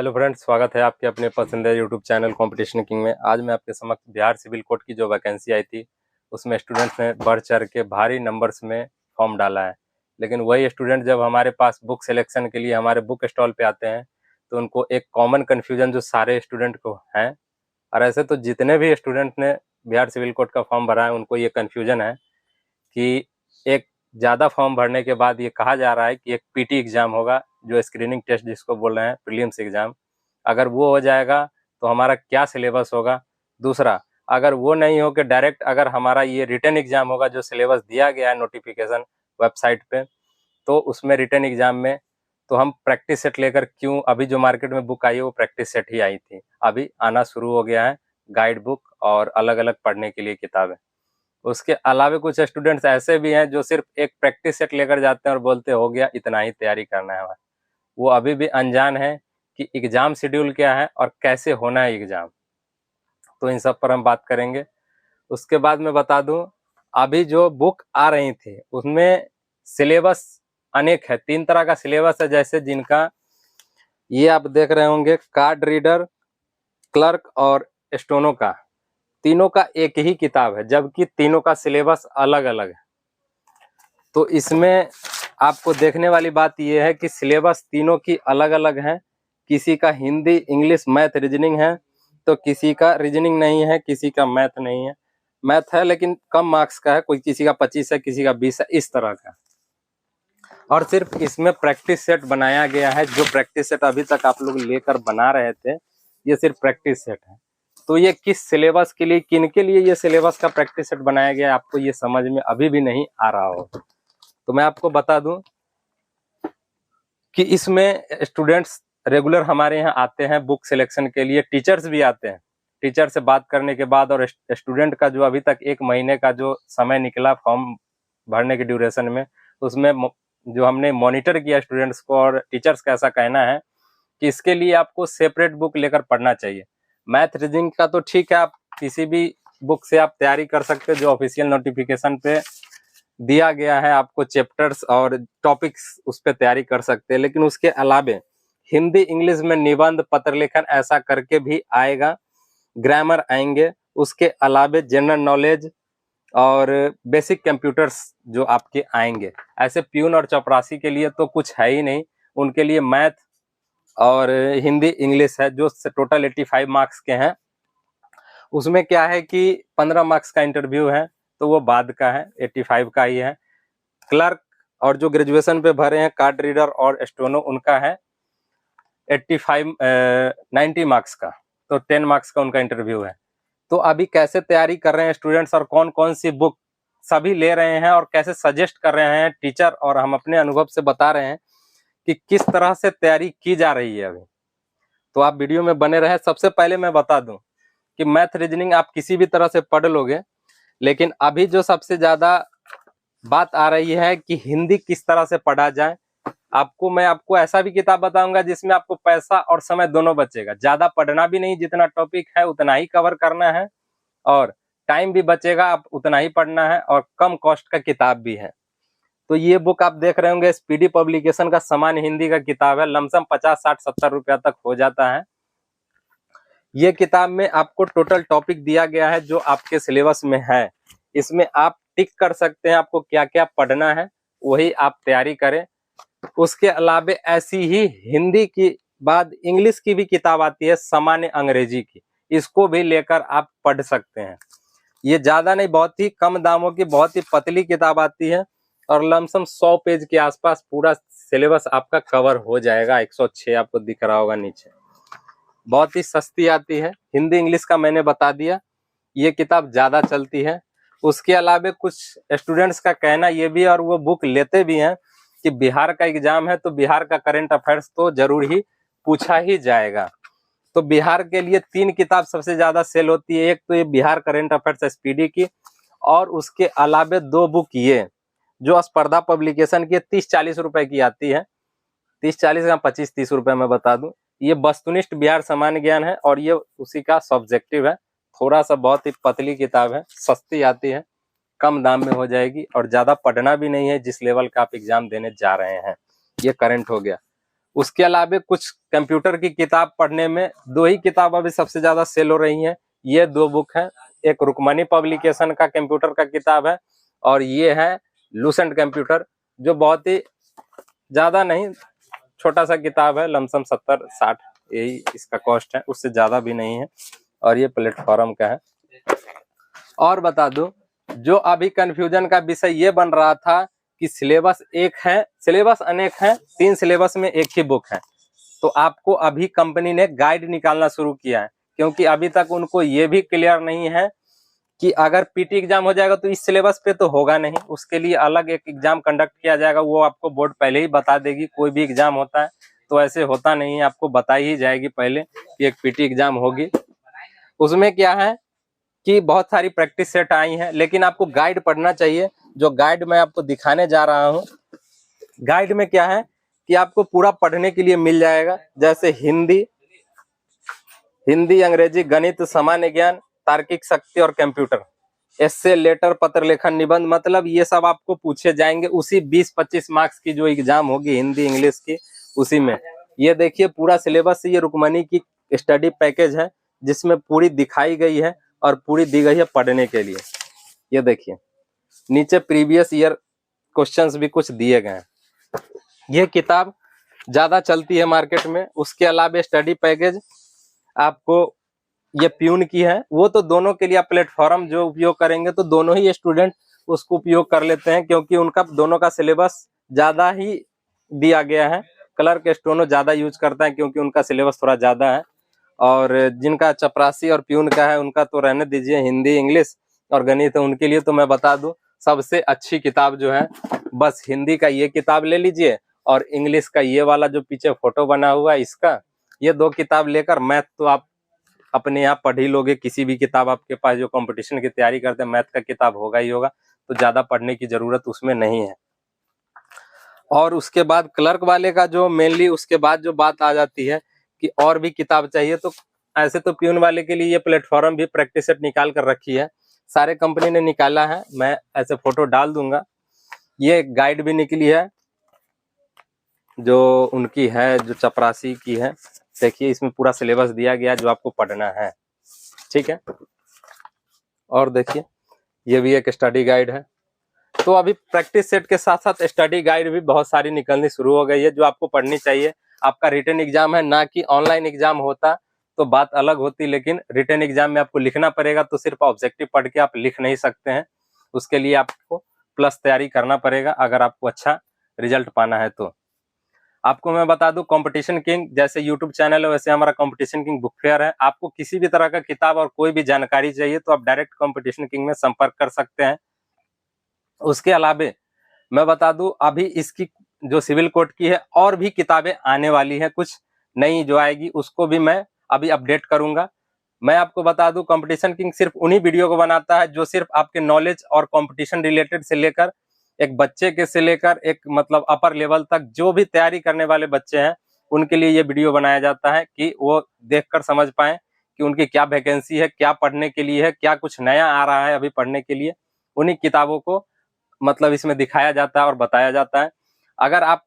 Hello friends, स्वागत है आपके अपने पसंदीदा यूट्यूब चैनल कंपटीशन किंग में। आज मैं आपके समक्ष बिहार सिविल कोड की जो वैकेंसी आई थी उसमें स्टूडेंट्स ने बढ़ चढ़ के भारी नंबर्स में फॉर्म डाला है। लेकिन वही स्टूडेंट जब हमारे पास बुक सिलेक्शन के लिए हमारे बुक स्टॉल पे आते हैं तो उनको एक कॉमन कन्फ्यूजन जो सारे स्टूडेंट को है, और ऐसे तो जितने भी स्टूडेंट ने बिहार सिविल कोड का फॉर्म भरा है उनको ये कन्फ्यूजन है कि एक ज़्यादा फॉर्म भरने के बाद ये कहा जा रहा है कि एक पीटी एग्ज़ाम होगा, जो स्क्रीनिंग टेस्ट जिसको बोल रहे हैं, प्रीलिम्स एग्ज़ाम। अगर वो हो जाएगा तो हमारा क्या सिलेबस होगा। दूसरा, अगर वो नहीं हो के डायरेक्ट अगर हमारा ये रिटन एग्ज़ाम होगा जो सिलेबस दिया गया है नोटिफिकेशन वेबसाइट पे, तो उसमें रिटन एग्ज़ाम में तो हम प्रैक्टिस सेट लेकर क्यों, अभी जो मार्केट में बुक आई है वो प्रैक्टिस सेट ही आई थी, अभी आना शुरू हो गया है गाइड बुक और अलग अलग पढ़ने के लिए किताबें। उसके अलावा कुछ स्टूडेंट्स ऐसे भी हैं जो सिर्फ एक प्रैक्टिस सेट लेकर जाते हैं और बोलते हो गया, इतना ही तैयारी करना है हमारा। वो अभी भी अनजान है कि एग्ज़ाम शेड्यूल क्या है और कैसे होना है एग्ज़ाम। तो इन सब पर हम बात करेंगे। उसके बाद मैं बता दूं, अभी जो बुक आ रही थी उसमें सिलेबस अनेक है, 3 तरह का सिलेबस है। जैसे जिनका ये आप देख रहे होंगे, कार्ड रीडर, क्लर्क और स्टोनो का, तीनों का एक ही किताब है जबकि तीनों का सिलेबस अलग अलग है। तो इसमें आपको देखने वाली बात यह है कि सिलेबस तीनों की अलग अलग है। किसी का हिंदी, इंग्लिश, मैथ, रीजनिंग है, तो किसी का रीजनिंग नहीं है, किसी का मैथ नहीं है। मैथ है लेकिन कम मार्क्स का है, कोई किसी का 25 है, किसी का 20 है, इस तरह का। और सिर्फ इसमें प्रैक्टिस सेट बनाया गया है। जो प्रैक्टिस सेट अभी तक आप लोग लेकर बना रहे थे, ये सिर्फ प्रैक्टिस सेट है। तो ये किस सिलेबस के लिए, किन के लिए ये सिलेबस का प्रैक्टिस सेट बनाया गया है, आपको ये समझ में अभी भी नहीं आ रहा हो तो मैं आपको बता दूं कि इसमें स्टूडेंट्स रेगुलर हमारे यहाँ आते हैं बुक सिलेक्शन के लिए, टीचर्स भी आते हैं। टीचर से बात करने के बाद और स्टूडेंट का जो अभी तक 1 महीने का जो समय निकला फॉर्म भरने के ड्यूरेशन में, उसमें जो हमने मॉनिटर किया स्टूडेंट्स को और टीचर्स का ऐसा कहना है कि इसके लिए आपको सेपरेट बुक लेकर पढ़ना चाहिए। मैथ रीजनिंग का तो ठीक है, आप किसी भी बुक से आप तैयारी कर सकते हैं जो ऑफिशियल नोटिफिकेशन पे दिया गया है, आपको चैप्टर्स और टॉपिक्स उस पर तैयारी कर सकते हैं। लेकिन उसके अलावे हिंदी, इंग्लिश में निबंध, पत्र लेखन ऐसा करके भी आएगा, ग्रामर आएंगे। उसके अलावे जनरल नॉलेज और बेसिक कंप्यूटर्स जो आपके आएंगे। ऐसे प्यून और चपरासी के लिए तो कुछ है ही नहीं, उनके लिए मैथ और हिंदी, इंग्लिश है जो टोटल 85 मार्क्स के हैं। उसमें क्या है कि 15 मार्क्स का इंटरव्यू है, तो वो बाद का है, 85 का ही है। क्लर्क और जो ग्रेजुएशन पे भरे हैं कार्ड रीडर और स्टोनो, उनका है 90 मार्क्स का, तो 10 मार्क्स का उनका इंटरव्यू है। तो अभी कैसे तैयारी कर रहे हैं स्टूडेंट्स और कौन कौन सी बुक सभी ले रहे हैं और कैसे सजेस्ट कर रहे हैं टीचर, और हम अपने अनुभव से बता रहे हैं कि किस तरह से तैयारी की जा रही है अभी। तो आप वीडियो में बने रहे। सबसे पहले मैं बता दूं कि मैथ रीजनिंग आप किसी भी तरह से पढ़ लोगे, लेकिन अभी जो सबसे ज्यादा बात आ रही है कि हिंदी किस तरह से पढ़ा जाए। मैं आपको ऐसा भी किताब बताऊंगा जिसमें आपको पैसा और समय दोनों बचेगा। ज्यादा पढ़ना भी नहीं, जितना टॉपिक है उतना ही कवर करना है, और टाइम भी बचेगा, आप उतना ही पढ़ना है, और कम कॉस्ट का किताब भी है। तो ये बुक आप देख रहे होंगे, स्पीडी पब्लिकेशन का सामान्य हिंदी का किताब है। लमसम 50, 60, 70 रुपया तक हो जाता है। ये किताब में आपको टोटल टॉपिक दिया गया है जो आपके सिलेबस में है। इसमें आप टिक कर सकते हैं आपको क्या क्या पढ़ना है, वही आप तैयारी करें। उसके अलावा ऐसी ही हिंदी की बाद इंग्लिश की भी किताब आती है, सामान्य अंग्रेजी की, इसको भी लेकर आप पढ़ सकते हैं। ये ज्यादा नहीं, बहुत ही कम दामों की बहुत ही पतली किताब आती है, और लमसम 100 पेज के आसपास पूरा सिलेबस आपका कवर हो जाएगा। 106 आपको दिख रहा होगा नीचे, बहुत ही सस्ती आती है। हिंदी इंग्लिश का मैंने बता दिया, ये किताब ज्यादा चलती है। उसके अलावा कुछ स्टूडेंट्स का कहना ये भी, और वो बुक लेते भी हैं, कि बिहार का एग्जाम है तो बिहार का करंट अफेयर्स तो जरूर ही पूछा ही जाएगा। तो बिहार के लिए 3 किताब सबसे ज्यादा सेल होती है। एक तो ये बिहार करंट अफेयर्स एसपीडी की, और उसके अलावा 2 बुक ये जो स्पर्धा पब्लिकेशन की 30-40 रुपए की आती है। 30-40 या 25-30 रुपए में बता दूं। ये वस्तुनिष्ठ बिहार सामान्य ज्ञान है और ये उसी का सब्जेक्टिव है। थोड़ा सा बहुत ही पतली किताब है, सस्ती आती है, कम दाम में हो जाएगी, और ज्यादा पढ़ना भी नहीं है जिस लेवल का आप एग्जाम देने जा रहे हैं। ये करंट हो गया। उसके अलावा कुछ कंप्यूटर की किताब पढ़ने में 2 ही किताब अभी सबसे ज्यादा सेल हो रही हैं। ये 2 बुक हैं, एक रुक्मणी पब्लिकेशन का कंप्यूटर का किताब है और ये है लूसेंट कंप्यूटर, जो बहुत ही ज्यादा नहीं, छोटा सा किताब है, लमसम 70-60 यही इसका कॉस्ट है, उससे ज्यादा भी नहीं है। और ये प्लेटफॉर्म का है। और बता दूं, जो अभी कंफ्यूजन का विषय ये बन रहा था कि सिलेबस एक है, सिलेबस अनेक है, 3 सिलेबस में एक ही बुक है, तो आपको अभी कंपनी ने गाइड निकालना शुरू किया है, क्योंकि अभी तक उनको ये भी क्लियर नहीं है कि अगर पीटी एग्जाम हो जाएगा तो इस सिलेबस पे तो होगा नहीं, उसके लिए अलग एक एग्जाम कंडक्ट किया जाएगा। वो आपको बोर्ड पहले ही बता देगी, कोई भी एग्जाम होता है तो ऐसे होता नहीं है, आपको बताई ही जाएगी पहले कि एक पीटी एग्जाम होगी। उसमें क्या है कि बहुत सारी प्रैक्टिस सेट आई हैं, लेकिन आपको गाइड पढ़ना चाहिए। जो गाइड मैं आपको दिखाने जा रहा हूँ, गाइड में क्या है कि आपको पूरा पढ़ने के लिए मिल जाएगा, जैसे हिंदी, अंग्रेजी, गणित, सामान्य ज्ञान, तार्किक शक्ति और कंप्यूटर, एस्से, लेटर, पत्र लेखन, निबंध, मतलब ये सब आपको पूछे जाएंगे उसी 20-25 मार्क्स की जो एग्जाम होगी हिंदी इंग्लिश की, उसी में। ये देखिए पूरा सिलेबस, ये रुक्मणी की स्टडी पैकेज है जिसमें पूरी दिखाई गई है और पूरी दी गई है पढ़ने के लिए। ये देखिए नीचे प्रीवियस ईयर क्वेश्चंस भी कुछ दिए गए हैं। ये किताब ज्यादा चलती है मार्केट में। उसके अलावा स्टडी पैकेज आपको ये प्यून की है, वो तो दोनों के लिए आप प्लेटफॉर्म जो उपयोग करेंगे तो दोनों ही स्टूडेंट उसको उपयोग कर लेते हैं, क्योंकि उनका दोनों का सिलेबस ज्यादा ही दिया गया है। क्लर्क स्टोनो ज्यादा यूज करता है क्योंकि उनका सिलेबस थोड़ा ज्यादा है, और जिनका चपरासी और प्यून का है उनका तो रहने दीजिए, हिंदी इंग्लिश और गणित है उनके लिए। तो मैं बता दूं सबसे अच्छी किताब जो है, बस हिंदी का ये किताब ले लीजिए और इंग्लिश का ये वाला जो पीछे फोटो बना हुआ है इसका, ये 2 किताब लेकर मैथ तो आप अपने यहाँ पढ़ ही लोगे। किसी भी किताब आपके पास जो कंपटीशन की तैयारी करते हैं, मैथ का किताब होगा ही होगा, तो ज्यादा पढ़ने की जरूरत उसमें नहीं है। और उसके बाद क्लर्क वाले का जो मेनली उसके बाद जो बात आ जाती है कि और भी किताब चाहिए, तो ऐसे तो प्यून वाले के लिए ये प्लेटफॉर्म भी प्रैक्टिस सेट निकाल कर रखी है, सारे कंपनी ने निकाला है, मैं ऐसे फोटो डाल दूंगा। ये गाइड भी निकली है जो उनकी है, जो चपरासी की है। देखिए इसमें पूरा सिलेबस दिया गया जो आपको पढ़ना है, ठीक है। और देखिए ये भी एक स्टडी गाइड है। तो अभी प्रैक्टिस सेट के साथ साथ स्टडी गाइड भी बहुत सारी निकलनी शुरू हो गई है जो आपको पढ़नी चाहिए। आपका रिटन एग्जाम है, ना कि ऑनलाइन एग्जाम होता तो बात अलग होती, लेकिन रिटन एग्जाम में आपको लिखना पड़ेगा, तो सिर्फ ऑब्जेक्टिव पढ़ के आप लिख नहीं सकते हैं, उसके लिए आपको प्लस तैयारी करना पड़ेगा अगर आपको अच्छा रिजल्ट पाना है। तो आपको मैं बता दूं, कंपटीशन किंग जैसे यूट्यूब चैनल है वैसे हमारा कंपटीशन किंग बुक फेयर है। आपको किसी भी तरह का किताब और कोई भी जानकारी चाहिए तो आप डायरेक्ट कंपटीशन किंग में संपर्क कर सकते हैं। उसके अलावा मैं बता दूं, अभी इसकी जो सिविल कोड की है और भी किताबें आने वाली हैं, कुछ नई जो आएगी उसको भी मैं अभी अपडेट करूंगा। मैं आपको बता दूं, कंपटीशन किंग सिर्फ उन्हीं वीडियो को बनाता है जो सिर्फ आपके नॉलेज और कंपटीशन रिलेटेड से लेकर एक बच्चे के से लेकर एक मतलब अपर लेवल तक जो भी तैयारी करने वाले बच्चे हैं उनके लिए ये वीडियो बनाया जाता है कि वो देखकर समझ पाए कि उनकी क्या वैकेंसी है, क्या पढ़ने के लिए है, क्या कुछ नया आ रहा है अभी पढ़ने के लिए। उन्हीं किताबों को मतलब इसमें दिखाया जाता है और बताया जाता है। अगर आप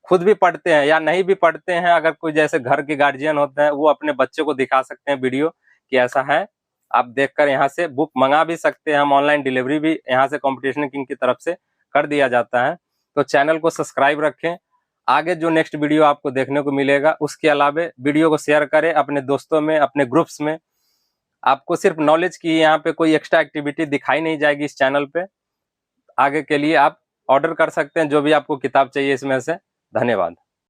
खुद भी पढ़ते हैं या नहीं भी पढ़ते हैं, अगर कोई जैसे घर के गार्जियन होते हैं, वो अपने बच्चे को दिखा सकते हैं वीडियो कि ऐसा है, आप देखकर यहाँ से बुक मंगा भी सकते हैं। हम ऑनलाइन डिलीवरी भी यहाँ से कंपटीशन किंग की तरफ से कर दिया जाता है। तो चैनल को सब्सक्राइब रखें, आगे जो नेक्स्ट वीडियो आपको देखने को मिलेगा। उसके अलावा वीडियो को शेयर करें अपने दोस्तों में, अपने ग्रुप्स में। आपको सिर्फ नॉलेज की यहाँ पे कोई एक्स्ट्रा एक्टिविटी दिखाई नहीं जाएगी इस चैनल पे। आगे के लिए आप ऑर्डर कर सकते हैं जो भी आपको किताब चाहिए इसमें से। धन्यवाद।